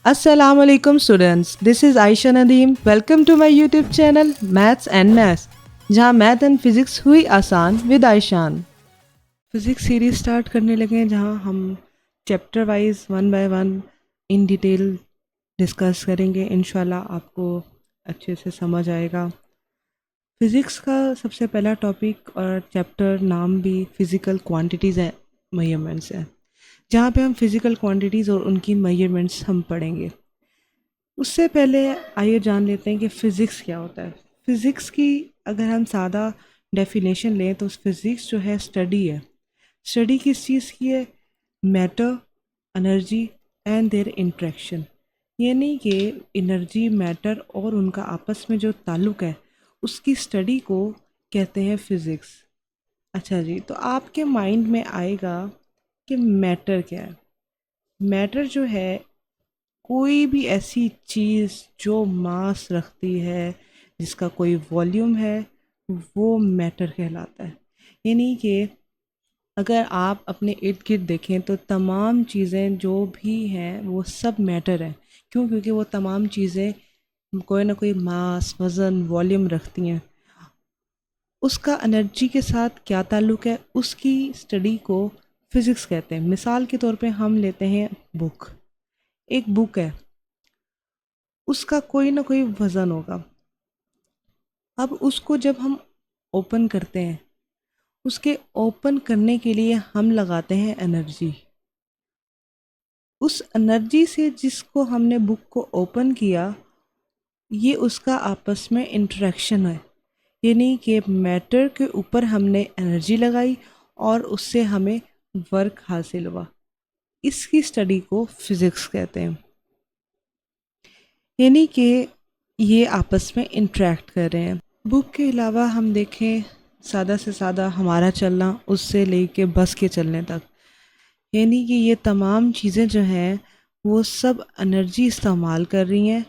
Assalamualaikum students. This is Aisha Nadeem. Welcome to my YouTube channel Maths and Maths, जहाँ math and physics हुई आसान with आयशान। Physics series start करने लगे हैं जहाँ हम chapter wise one by one in detail discuss करेंगे। इंशाल्लाह आपको अच्छे से समझ आएगा। फिज़िक्स का सबसे पहला टॉपिक और चैप्टर नाम भी फ़िज़िकल क्वांटिटीज़ एंड मेजरमेंट्स है, जहाँ पे हम फिज़िकल क्वांटिटीज़ और उनकी मेजरमेंट्स हम पढ़ेंगे। उससे पहले आइए जान लेते हैं कि फ़िज़िक्स क्या होता है। फ़िज़िक्स की अगर हम सादा डेफिनेशन लें तो फ़िज़िक्स जो है स्टडी है। स्टडी किस चीज़ की है? Matter, energy and there interaction, यानी कि एनर्जी, मैटर और उनका आपस में जो ताल्लुक़ है उसकी स्टडी को कहते हैं फ़िज़िक्स। अच्छा जी, तो आपके माइंड में आएगा कि मैटर क्या है। मैटर जो है कोई भी ऐसी चीज़ जो मास रखती है, जिसका कोई वॉल्यूम है, वो मैटर कहलाता है। यानी कि अगर आप अपने इर्द गिर्द देखें तो तमाम चीज़ें जो भी हैं वो सब मैटर हैं। क्यों? क्योंकि वो तमाम चीज़ें कोई ना कोई मास, वज़न, वॉल्यूम रखती हैं। उसका एनर्जी के साथ क्या ताल्लुक़ है, उसकी स्टडी को फ़िज़िक्स कहते हैं। मिसाल के तौर पे हम लेते हैं बुक। एक बुक है, उसका कोई ना कोई वज़न होगा। अब उसको जब हम ओपन करते हैं, उसके ओपन करने के लिए हम लगाते हैं एनर्जी। उस एनर्जी से जिसको हमने बुक को ओपन किया, ये उसका आपस में इंटरेक्शन है। यानी कि मैटर के ऊपर हमने एनर्जी लगाई और उससे हमें वर्क हासिल हुआ। इसकी स्टडी को फिज़िक्स कहते हैं। यानी कि ये आपस में इंटरेक्ट कर रहे हैं। बुक के अलावा हम देखें, सादा से सादा हमारा चलना, उससे लेके बस के चलने तक, यानी कि ये तमाम चीज़ें जो हैं वो सब एनर्जी इस्तेमाल कर रही हैं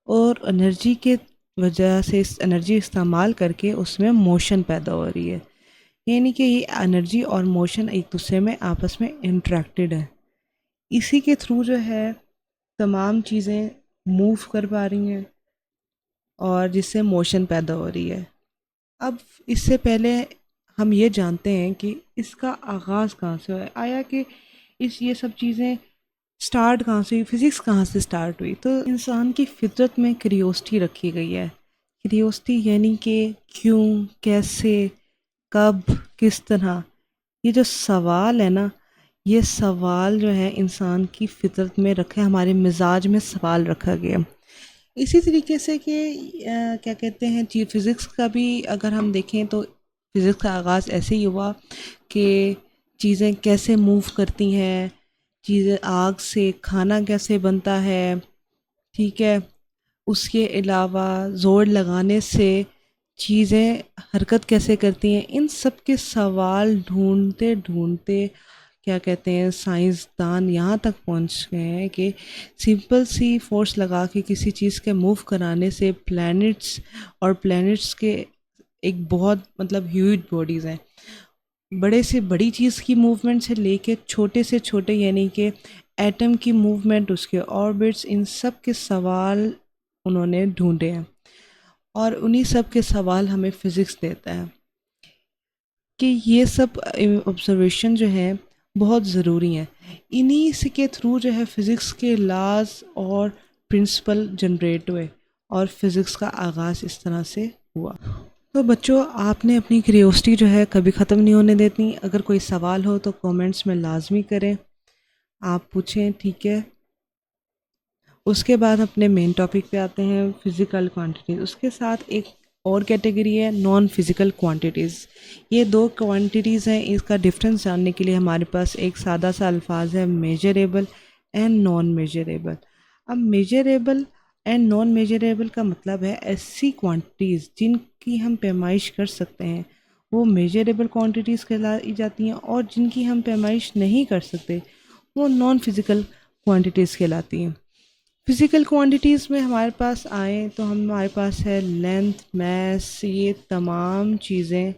और एनर्जी के वजह से इस एनर्जी इस्तेमाल करके उसमें मोशन पैदा हो रही है। यानी कि ये एनर्जी और मोशन एक दूसरे में आपस में इंटरेक्टेड है। इसी के थ्रू जो है तमाम चीज़ें मूव कर पा रही हैं और जिससे मोशन पैदा हो रही है। अब इससे पहले हम ये जानते हैं कि इसका आगाज़ कहाँ से आया, कि ये सब चीज़ें स्टार्ट कहाँ से हुई, फिज़िक्स कहाँ से स्टार्ट हुई। तो इंसान की फितरत में क्यूरियोसिटी रखी गई है। क्यूरियोसिटी यानी कि क्यों, कैसे, कब, किस तरह। ये जो सवाल है ना, ये सवाल जो है इंसान की फितरत में रखा है, हमारे मिजाज में सवाल रखा गया। इसी तरीके से कि क्या कहते हैं जी, फिज़िक्स का भी अगर हम देखें तो फिज़िक्स का आगाज़ ऐसे ही हुआ कि चीज़ें कैसे मूव करती हैं, चीज़ें आग से खाना कैसे बनता है, ठीक है। उसके अलावा ज़ोर लगाने से चीज़ें हरकत कैसे करती हैं, इन सब के सवाल ढूंढते ढूंढते क्या कहते हैं साइंसदान यहाँ तक पहुँच गए हैं कि सिंपल सी फोर्स लगा के किसी चीज़ के मूव कराने से प्लैनेट्स, और प्लैनेट्स के एक बहुत मतलब ह्यूज बॉडीज़ हैं, बड़े से बड़ी चीज़ की मूवमेंट से लेके छोटे से छोटे यानी कि एटम की मूवमेंट, उसके ऑर्बिट्स, इन सब के सवाल उन्होंने ढूंढे हैं। और उन्हीं सब के सवाल हमें फ़िज़िक्स देता है कि ये सब ऑब्जर्वेशन जो है बहुत ज़रूरी हैं। इन्हीं से के थ्रू जो है फ़िज़िक्स के लॉज और प्रिंसिपल जनरेट हुए और फ़िज़िक्स का आगाज़ इस तरह से हुआ। तो बच्चों, आपने अपनी क्यूरियोसिटी जो है कभी ख़त्म नहीं होने देती। अगर कोई सवाल हो तो कमेंट्स में लाजमी करें, आप पूछें, ठीक है। उसके बाद अपने मेन टॉपिक पे आते हैं, फ़िज़िकल क्वांटिटीज़। उसके साथ एक और कैटेगरी है नॉन फिज़िकल क्वांटिटीज़। ये दो क्वांटिटीज़ हैं, इसका डिफरेंस जानने के लिए हमारे पास एक सादा सा अल्फाज है, मेजरेबल एंड नॉन मेजरेबल। अब मेजरेबल एंड नॉन मेजरेबल का मतलब है ऐसी क्वांटिटीज़ जिनकी हम पैमाइश कर सकते हैं, वो मेजरेबल क्वांटिटीज़ कहलाई जाती हैं, और जिनकी हम पैमाइश नहीं कर सकते वो नॉन फिज़िकल क्वांटिटीज़ कहलाती हैं। फिज़िकल क्वांटिटीज़ में हमारे पास आए तो हमारे पास है लेंथ, मैस, ये तमाम चीज़ें,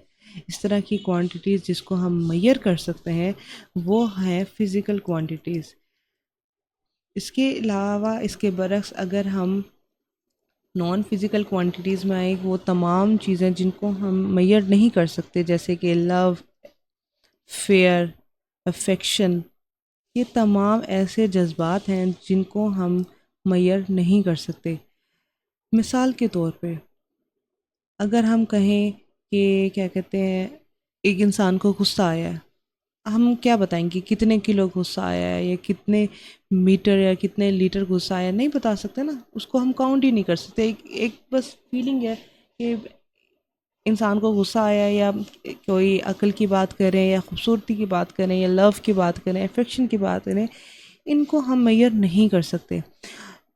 इस तरह की क्वांटिटीज़ जिसको हम मेजर कर सकते हैं, वो हैं फिज़िकल क्वांटिटीज़। इसके अलावा इसके बरक्स अगर हम नॉन फिज़िकल क्वांटिटीज़ में आए, वो तमाम चीज़ें जिनको हम मेजर नहीं कर सकते, जैसे कि लव, फेयर, अफेक्शन, ये तमाम ऐसे जज्बात हैं जिनको हम मेजर नहीं कर सकते। मिसाल के तौर पे अगर हम कहें कि क्या कहते हैं, एक इंसान को गुस्सा आया है, हम क्या बताएंगे कितने किलो गुस्सा आया है या कितने मीटर या कितने लीटर गुस्सा आया है, नहीं बता सकते ना, उसको हम काउंट ही नहीं कर सकते। एक बस फीलिंग है कि इंसान को गुस्सा आया, या कोई अक्ल की बात करें या खूबसूरती की बात करें या लव की बात करें, अफेक्शन की बात करें, इनको हम मेजर नहीं कर सकते।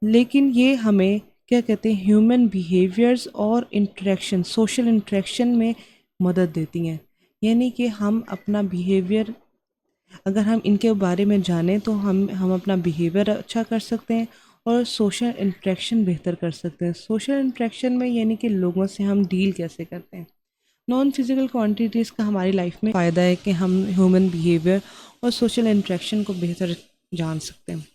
लेकिन ये हमें क्या कहते हैं, ह्यूमन बिहेवियर्स और इंटरेक्शन, सोशल इंटरेक्शन में मदद देती हैं। यानी कि हम अपना बिहेवियर, अगर हम इनके बारे में जानें तो हम अपना बिहेवियर अच्छा कर सकते हैं और सोशल इंटरेक्शन बेहतर कर सकते हैं। सोशल इंटरेक्शन में यानी कि लोगों से हम डील कैसे करते हैं। नॉन फिजिकल क्वांटिटीज़ का हमारी लाइफ में फ़ायदा है कि हम ह्यूमन बिहेवियर और सोशल इंटरेक्शन को बेहतर जान सकते हैं।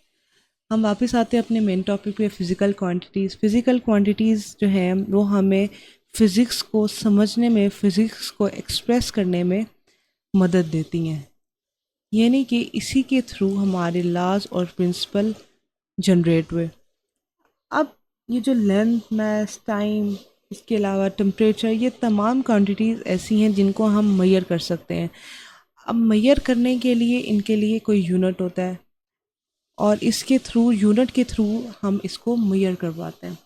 हम वापस आते हैं अपने मेन टॉपिक पे, फ़िज़िकल क्वांटिटीज़। फ़िज़िकल क्वांटिटीज़ जो हैं वो हमें फ़िज़िक्स को समझने में, फ़िज़िक्स को एक्सप्रेस करने में मदद देती हैं। यानी कि इसी के थ्रू हमारे लॉज और प्रिंसिपल जनरेट हुए। अब ये जो लेंथ, मास, टाइम, इसके अलावा टेम्परेचर, ये तमाम क्वांटिटीज़ ऐसी हैं जिनको हम मेजर कर सकते हैं। अब मेजर करने के लिए इनके लिए कोई यूनिट होता है और इसके थ्रू, यूनिट के थ्रू हम इसको मेजर करवाते हैं।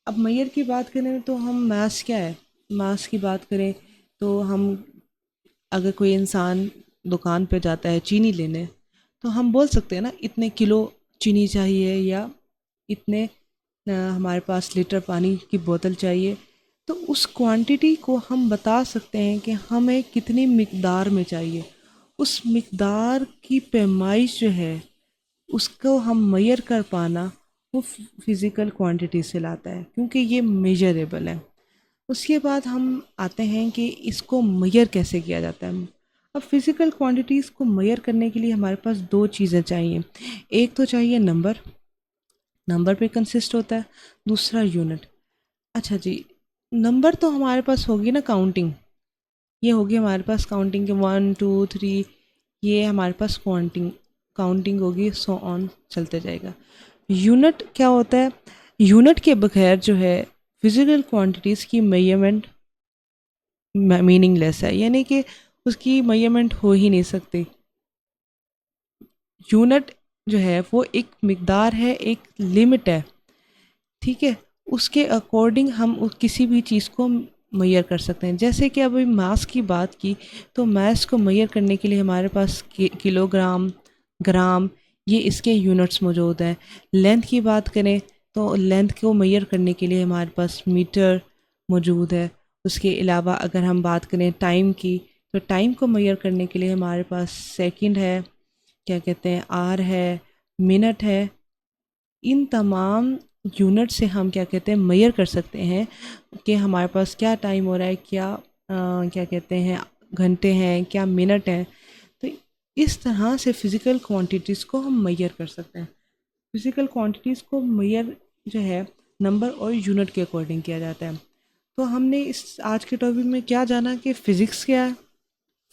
अब मेजर की बात करें तो हम मास क्या है, मास की बात करें तो हम, अगर कोई इंसान दुकान पे जाता है चीनी लेने, तो हम बोल सकते हैं ना इतने किलो चीनी चाहिए या इतने हमारे पास लीटर पानी की बोतल चाहिए। तो उस क्वांटिटी को हम बता सकते हैं कि हमें कितनी मिकदार में चाहिए। उस मिकदार की पैमाइश जो है उसको हम मेजर कर पाना, वो फिज़िकल क्वांटिटी से लाता है, क्योंकि ये मेजरेबल है। उसके बाद हम आते हैं कि इसको मेजर कैसे किया जाता है। अब फिज़िकल क्वांटिटीज़ को मेजर करने के लिए हमारे पास दो चीज़ें चाहिए। एक तो चाहिए नंबर, नंबर पे कंसिस्ट होता है। दूसरा यूनिट। अच्छा जी, नंबर तो हमारे पास होगी ना काउंटिंग, ये होगी हमारे पास काउंटिंग के 1 2 3, ये हमारे पास काउंटिंग काउंटिंग होगी, सो ऑन चलते जाएगा। यूनिट क्या होता है? यूनिट के बगैर जो है फिजिकल क्वांटिटीज़ की मेजरमेंट मीनिंगलेस है, यानी कि उसकी मेजरमेंट हो ही नहीं सकती। यूनिट जो है वो एक मिकदार है, एक लिमिट है, ठीक है। उसके अकॉर्डिंग हम किसी भी चीज़ को मेजर कर सकते हैं। जैसे कि अभी मास की बात की, तो मास को मेजर करने के लिए हमारे पास किलोग्राम, ग्राम, ये इसके यूनिट्स मौजूद हैं। लेंथ की बात करें तो लेंथ को मेजर करने के लिए हमारे पास मीटर मौजूद है। उसके अलावा अगर हम बात करें टाइम की, तो टाइम को मेजर करने के लिए हमारे पास सेकंड है, क्या कहते हैं, आर है, मिनट है। इन तमाम यूनिट से हम क्या कहते हैं, मेजर कर सकते हैं कि हमारे पास क्या टाइम हो रहा है, क्या कहते हैं, घंटे हैं, क्या मिनट हैं। तो इस तरह से फ़िज़िकल क्वांटिटीज़ को हम मेजर कर सकते हैं। फ़िज़िकल क्वांटिटीज़ को मेजर जो है नंबर और यूनिट के अकॉर्डिंग किया जाता है। तो हमने इस आज के टॉपिक में क्या जाना कि फ़िज़िक्स क्या है।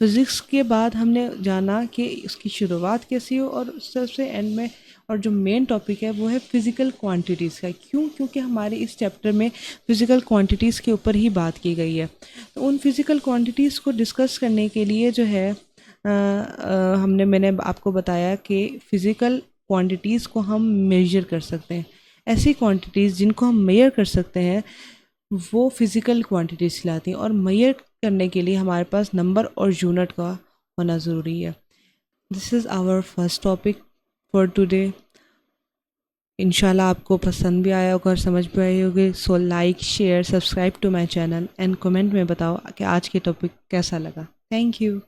फ़िज़िक्स के बाद हमने जाना कि इसकी शुरुआत कैसी हो, और सबसे एंड में और जो मेन टॉपिक है वो है फ़िज़िकल क्वांटिटीज़ का। क्यों? क्योंकि हमारे इस चैप्टर में फ़िज़िकल क्वांटिटीज़ के ऊपर ही बात की गई है। तो उन फ़िज़िकल क्वांटिटीज़ को डिस्कस करने के लिए जो है मैंने आपको बताया कि फ़िज़िकल क्वांटिटीज़ को हम मेजर कर सकते हैं। ऐसी क्वांटिटीज़ जिनको हम मेजर कर सकते हैं वो फिज़िकल क्वांटिटीज़ कहलाती हैं, और मेजर करने के लिए हमारे पास नंबर और यूनिट का होना ज़रूरी है। This is our first topic for today. इंशाल्लाह आपको पसंद भी आया होगा और समझ भी आई होगी। So like, share, subscribe to my channel and comment में बताओ कि आज के टॉपिक कैसा लगा। Thank you.